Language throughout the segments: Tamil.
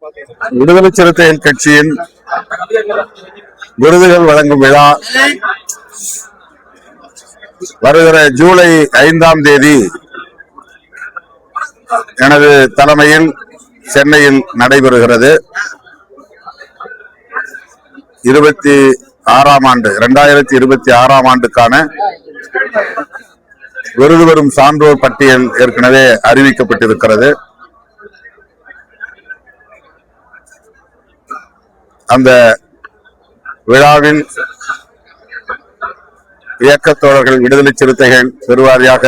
விடுதலை சிறுத்தைகள் கட்சியின் விருதுகள் வழங்கும் விழா வருகிற ஜூலை 5ஆம் தேதி எனது தலைமையில் சென்னையில் நடைபெறுகிறது. 2026ஆம் ஆண்டுக்கான விருது பெறும் சான்றோர் பட்டியல் ஏற்கனவே அறிவிக்கப்பட்டிருக்கிறது. அந்த விழாவில் இயக்கத்தோழர்கள் விடுதலை சிறுத்தைகள் பெருவாரியாக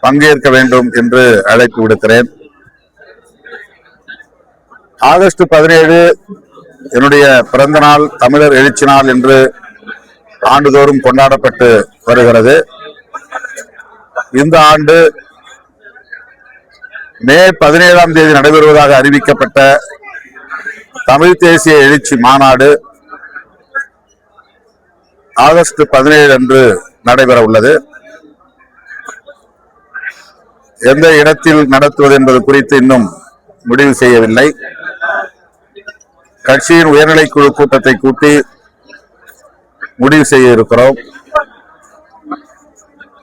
பங்கேற்க வேண்டும் என்று அழைப்பு விடுக்கிறேன். ஆகஸ்ட் 17 என்னுடைய பிறந்த நாள், தமிழர் எழுச்சி நாள் என்று ஆண்டுதோறும் கொண்டாடப்பட்டு வருகிறது. இந்த ஆண்டு மே 17ஆம் தேதி நடைபெறுவதாக அறிவிக்கப்பட்ட தமிழ் தேசிய எழுச்சி மாநாடு ஆகஸ்ட் 17 அன்று நடைபெற உள்ளது. எந்த இடத்தில் நடத்துவது என்பது குறித்து இன்னும் முடிவு செய்யவில்லை. கட்சியின் உயர்நிலை குழு கூட்டத்தை கூட்டி முடிவு செய்ய இருக்கிறோம்.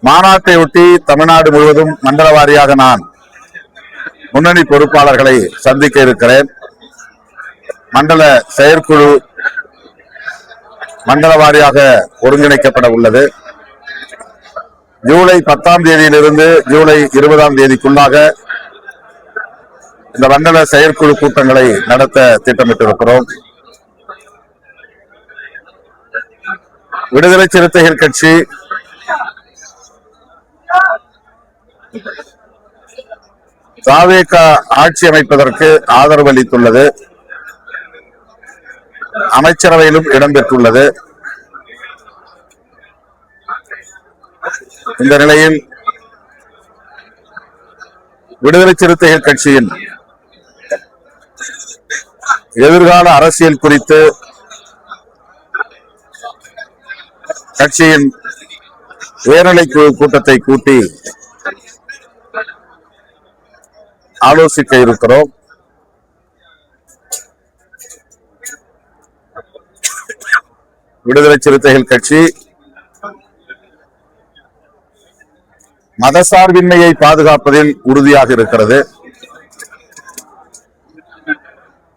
மாநாட்டை ஒட்டி தமிழ்நாடு முழுவதும் மண்டல வாரியாக நான் முன்னணி பொறுப்பாளர்களை சந்திக்க இருக்கிறேன். மண்டல செயற்குழு மண்டல வாரியாக ஒருங்கிணைக்கப்பட உள்ளது. ஜூலை 10ஆம் தேதியிலிருந்து ஜூலை 20ஆம் தேதிக்குள்ளாக இந்த மண்டல செயற்குழு கூட்டங்களை நடத்த திட்டமிட்டிருக்கிறோம். விடுதலை சிறுத்தைகள் கட்சி தாவேக ஆட்சி அமைப்பதற்கு ஆதரவு அளித்துள்ளது. அமைச்சரவையிலும் இடம்பெற்றுள்ளது. இந்த நிலையில் விடுதலை சிறுத்தைகள் கட்சியின் எதிர்கால அரசியல் குறித்து கட்சியின் உயர்நிலை குழு கூட்டத்தை கூட்டி ஆலோசிக்க இருக்கிறோம். விடுதலை சிறுத்தைகள் கட்சி மதசார்பின்மையை பாதுகாப்பதில் உறுதியாக இருக்கிறது.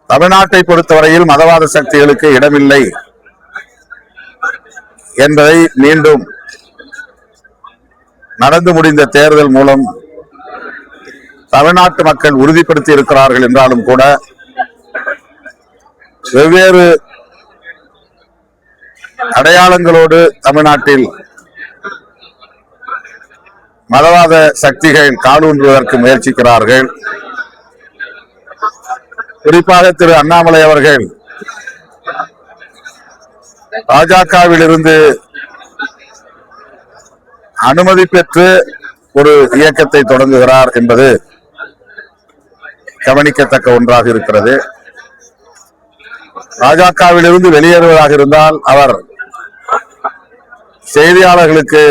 தமிழ்நாட்டை பொறுத்தவரையில் மதவாத சக்திகளுக்கு இடமில்லை என்பதை மீண்டும் நடந்து முடிந்த தேர்தல் மூலம் தமிழ்நாட்டு மக்கள் உறுதிப்படுத்தி இருக்கிறார்கள் என்றாலும் கூட வெவ்வேறு அடையாளங்களோடு தமிழ்நாட்டில் மதவாத சக்திகள் காலூன்றுவதற்கு முயற்சிக்கிறார்கள். குறிப்பாக திரு அண்ணாமலை அவர்கள் பாஜகவில் இருந்து அனுமதி பெற்று ஒரு இயக்கத்தை தொடங்குகிறார் என்பது கவனிக்கத்தக்க ஒன்றாக இருக்கிறது. பாஜகவில் இருந்து வெளியேறுவதாக இருந்தால் அவர் செய்தியாளர்களுக்கு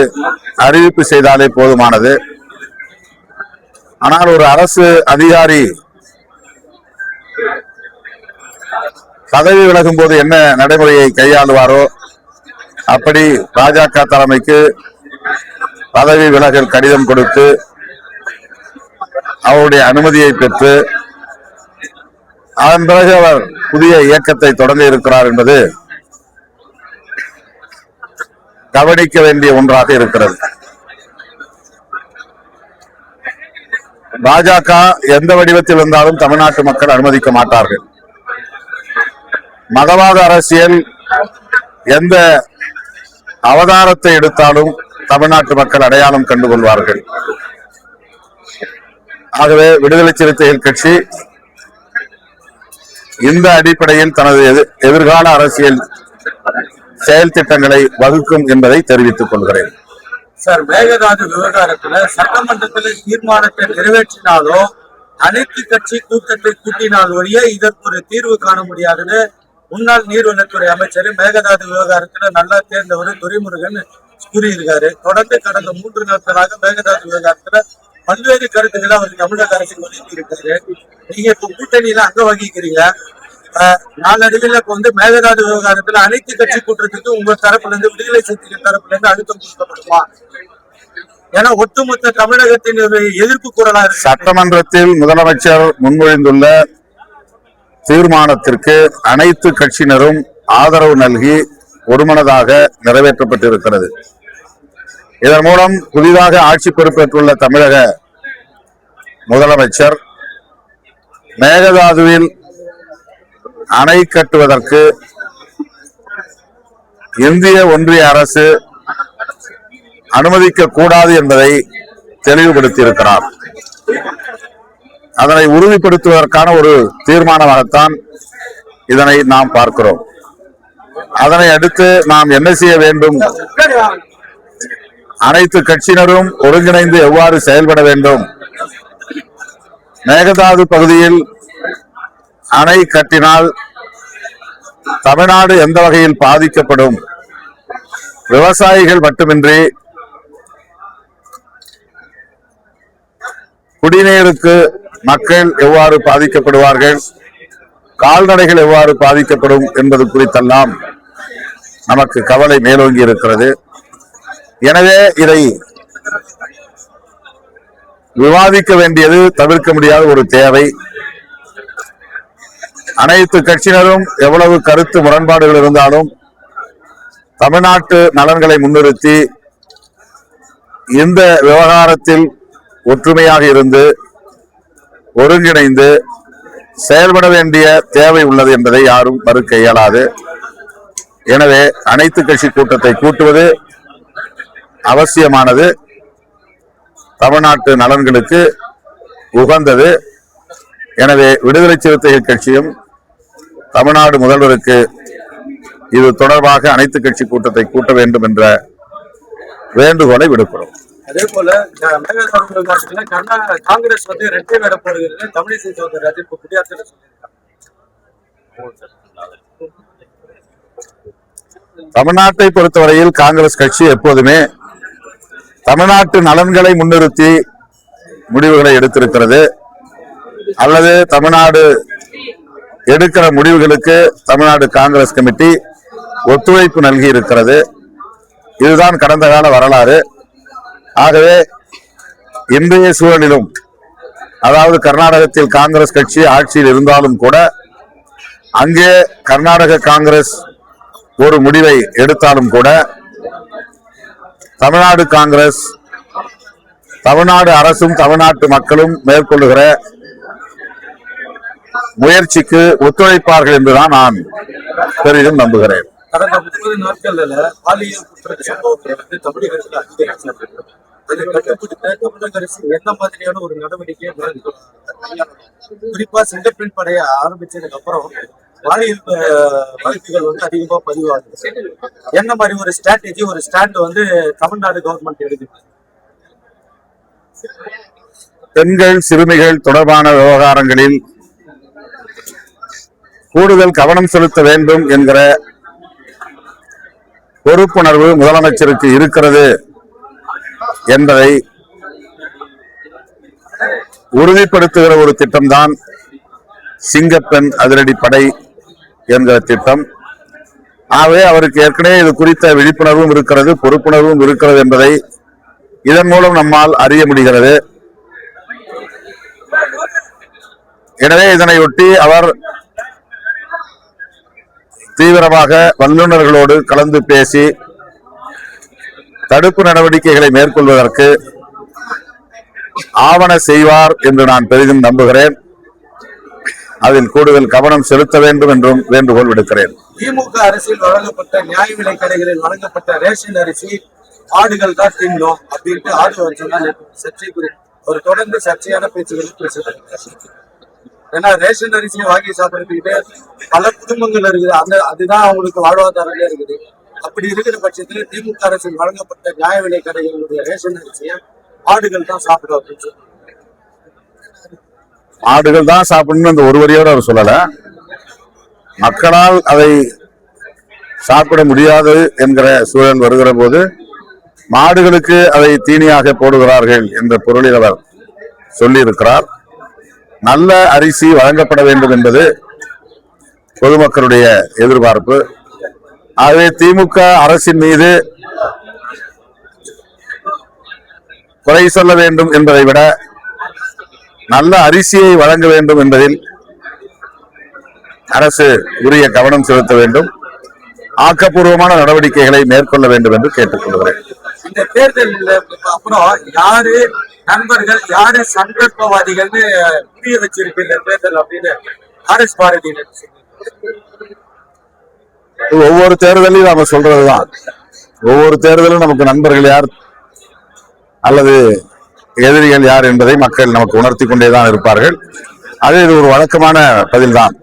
அறிவிப்பு செய்தாலே போதுமானது. ஆனால் ஒரு அரசு அதிகாரி பதவி விலகும் போது என்ன நடைமுறையை கையாளுவாரோ அப்படி பாஜக தலைமைக்கு பதவி விலகல் கடிதம் கொடுத்து அவருடைய அனுமதியை பெற்று அதன் பிறகு அவர் புதிய இயக்கத்தை தொடங்க இருக்கிறார் என்பது கவனிக்க வேண்டிய ஒன்றாக இருக்கிறது. பாஜக எந்த வடிவத்தில் இருந்தாலும் தமிழ்நாட்டு மக்கள் அனுமதிக்க மாட்டார்கள். மதவாத அரசியல் எந்த அவதாரத்தை எடுத்தாலும் தமிழ்நாட்டு மக்கள் அடையாளம் கண்டுகொள்வார்கள். ஆகவே விடுதலை சிறுத்தைகள் கட்சி இந்த அடிப்படையில் தனது எதிர்கால அரசியல் செயல் திட்டங்களை வகுக்கும் என்பதை தெரிவித்துக் கொள்கிறேன். சார், மேகதாது விவகாரத்துல சட்டமன்றத்தில் தீர்மானத்தை நிறைவேற்றினாலோ அனைத்து கட்சி கூட்டத்தை கூட்டினால் வழியே இதற்கு ஒரு தீர்வு காண முடியாதுன்னு முன்னாள் நீர்வளத்துறை அமைச்சர் மேகதாது விவகாரத்துல நல்லா தேர்ந்தவர் துரைமுருகன் கூறியிருக்காரு. தொடர்ந்து கடந்த 3 நாட்களாக மேகதாது விவகாரத்துல பல்வேறு கருத்துக்களை அவர் தமிழக அரசு வெளியிட்டிருக்காரு. நீங்க இப்ப கூட்டணியில அங்க வகிக்கிறீங்க. நாளடைவில் இப்ப வந்து மேகதாது விவகாரத்துல அனைத்து கட்சி கூட்டத்துக்கு உங்க தரப்புல இருந்து விடுதலை சிறுத்தைகள் தரப்புல இருந்து அழுத்தம் கொடுக்கப்படுமா? ஏன்னா ஒட்டுமொத்த தமிழகத்தின் ஒரு எதிர்ப்பு குரலா இருக்கு. சட்டமன்றத்தில் முதலமைச்சர் முன்மொழிந்துள்ள தீர்மானத்திற்கு அனைத்து கட்சியினரும் ஆதரவு நல்கி ஒருமனதாக நிறைவேற்றப்பட்டிருக்கிறது. இதன் மூலம் புதிதாக ஆட்சி பொறுப்பேற்றுள்ள தமிழக முதலமைச்சர் மேகதாதுவில் அணை கட்டுவதற்கு இந்திய ஒன்றிய அரசு அனுமதிக்க கூடாது என்பதை தெளிவுபடுத்தியிருக்கிறார். அதனை உறுதிப்படுத்துவதற்கான ஒரு தீர்மானமாகத்தான் இதனை நாம் பார்க்கிறோம். அதனை அடுத்து நாம் என்ன செய்ய வேண்டும், அனைத்து கட்சியினரும் ஒருங்கிணைந்து எவ்வாறு செயல்பட வேண்டும், மேகதாது பகுதியில் அணை கட்டினால் தமிழ்நாடு எந்த வகையில் பாதிக்கப்படும், விவசாயிகள் மட்டுமின்றி குடிநீருக்கு மக்கள் எவ்வாறு பாதிக்கப்படுவார்கள், கால்நடைகள் எவ்வாறு பாதிக்கப்படும் என்பது குறித்தெல்லாம் நமக்கு கவலை மேலோங்கி இருக்கிறது. எனவே இதை விவாதிக்க வேண்டியது தவிர்க்க முடியாத ஒரு தேவை. அனைத்து கட்சியினரும் எவ்வளவு கருத்து முரண்பாடுகள் இருந்தாலும் தமிழ்நாட்டு நலன்களை முன்னிறுத்தி இந்த விவகாரத்தில் ஒற்றுமையாக இருந்து ஒருங்கிணைந்து செயல்பட வேண்டிய தேவை உள்ளது என்பதை யாரும் மறுக்க இயலாது. எனவே அனைத்து கட்சி கூட்டத்தை கூட்டுவது அவசியமானது, தமிழ்நாட்டு நலன்களுக்கு உகந்தது. எனவே விடுதலை சிறுத்தைகள் கட்சியும் தமிழ்நாடு முதல்வருக்கு இது தொடர்பாக அனைத்து கட்சி கூட்டத்தை கூட்ட வேண்டும் என்ற வேண்டுகோளை விடுக்கிறோம். அதே போல காங்கிரஸ் வந்து இரட்டை வேட போடுகிறது. தமிழிசை சௌந்தரராஜன் இப்ப குடியாத்துல சொல்லியிருக்காங்க. தமிழ்நாட்டை பொறுத்தவரையில் காங்கிரஸ் கட்சி எப்போதுமே தமிழ்நாட்டு நலன்களை முன்னிறுத்தி முடிவுகளை எடுத்திருக்கிறது. அல்லது தமிழ்நாடு எடுக்கிற முடிவுகளுக்கு தமிழ்நாடு காங்கிரஸ் கமிட்டி ஒத்துழைப்பு நல்கி இருக்கிறது. இதுதான் கடந்த கால வரலாறு. ஆகவே இன்றைய சூழலிலும், அதாவது கர்நாடகத்தில் காங்கிரஸ் கட்சி ஆட்சியில் இருந்தாலும் கூட அங்கே கர்நாடக காங்கிரஸ் ஒரு முடிவை எடுத்தாலும் கூட தமிழ்நாடு காங்கிரஸ், தமிழ்நாடு அரசும் தமிழ்நாட்டு மக்களும் மேற்கொள்ளுகிற முயற்சிக்கு ஒத்துழைப்பார்கள் என்றுதான் நான் பெரிதும் நம்புகிறேன். கடந்த 30 நாட்கள்ல பாலியல் குற்ற சம்பவங்களை வந்து தமிழகத்தில் அதிகரிச்சிருக்கு. அதை கட்டுப்படுத்த தமிழக அரசு எந்த மாதிரியான ஒரு நடவடிக்கை குறிப்பா சிங்கப்பெண் படைய ஆரம்பிச்சதுக்கு அப்புறம் பாலியல் வழக்குகள் வந்து அதிகமா பதிவாகுது. என்ன மாதிரி ஒரு ஸ்ட்ராட்டஜி, ஒரு ஸ்டாண்ட் வந்து தமிழ்நாடு கவர்மெண்ட் எடுக்குது? பெண்கள் சிறுமிகள் தொடர்பான விவகாரங்களில் கூடுதல் கவனம் செலுத்த வேண்டும் என்கிற பொறுப்புணர்வு முதலமைச்சருக்கு இருக்கிறது என்பதை உறுதிப்படுத்துகிற ஒரு திட்டம்தான் சிங்கப்பெண் அதிரடிப்படை என்கிற திட்டம். ஆகவே அவருக்கு ஏற்கனவே இது குறித்த விழிப்புணர்வும் இருக்கிறது, பொறுப்புணர்வும் இருக்கிறது என்பதை இதன் மூலம் நம்மால் அறிய முடிகிறது. எனவே இதனையொட்டி அவர் தீவிரமாக வல்லுநர்களோடு கலந்து பேசி தடுப்பு நடவடிக்கைகளை மேற்கொள்வதற்கு ஆவண செய்வார் என்று நான் பெரிதும் நம்புகிறேன். அதில் கூடுதல் கவனம் செலுத்த வேண்டும் என்றும் வேண்டுகோள் விடுக்கிறேன். திமுக அரசில் வழங்கப்பட்ட நியாய விலை கடைகளில் வழங்கப்பட்ட ரேஷன் அரிசி ஆடுகள் தான் தின்னும் அப்படின்ட்டு ஆடு வச்சுதான் சர்ச்சைக்குரிய ஒரு தொடர்ந்து சர்ச்சையான பேச்சுகள் பேசுறாங்க. ஏன்னா ரேஷன் அரிசியை வாங்கி சாப்பிடுறதுக்கிட்டே பல குடும்பங்கள் இருக்குது. அதுதான் அவங்களுக்கு வாழ்வாதாரமே இருக்குது. அப்படி இருக்கிற பட்சத்தில் திமுக அரசில் வழங்கப்பட்ட நியாய விலை கடைகளுடைய ரேஷன் அரிசியை ஆடுகள் தான் சாப்பிடும் அப்படின்னு சொல்லி ஆடுகள் தான் சாப்பிடணும் அந்த ஒரு வரியோடு அவர் சொல்லல. மக்களால் அதை சாப்பிட முடியாது என்கிற சூழல் வருகிற போது மாடுகளுக்கு அதை தீனியாக போடுகிறார்கள் என்ற பொருளில் அவர் சொல்லியிருக்கிறார். நல்ல அரிசி வழங்கப்பட வேண்டும் என்பது பொதுமக்களுடைய எதிர்பார்ப்பு. ஆகவே திமுக அரசின் மீது குறை சொல்ல வேண்டும் என்பதை விட நல்ல அரிசியை வழங்க வேண்டும் என்பதில் அரசு உரிய கவனம் செலுத்த வேண்டும், ஆக்கப்பூர்வமான நடவடிக்கைகளை மேற்கொள்ள வேண்டும் என்று கேட்டுக்கொள்கிறேன். இந்த தேர்தலில் அப்புறம் யாரு நண்பர்கள் யாரு சந்தர்ப்பவாதிகள்னு புரிய வச்சிருக்கு இந்த தேர்தல் அப்படின்னு ஆர்எஸ் பாரதியினர் ஒவ்வொரு தேர்தலையும் நாம சொல்றதுதான். ஒவ்வொரு தேர்தலும் நமக்கு நண்பர்கள் யார் அல்லது எதிரிகள் யார் என்பதை மக்கள் நமக்கு உணர்த்தி கொண்டேதான் இருப்பார்கள். அது இது ஒரு வழக்கமான பதில்தான்.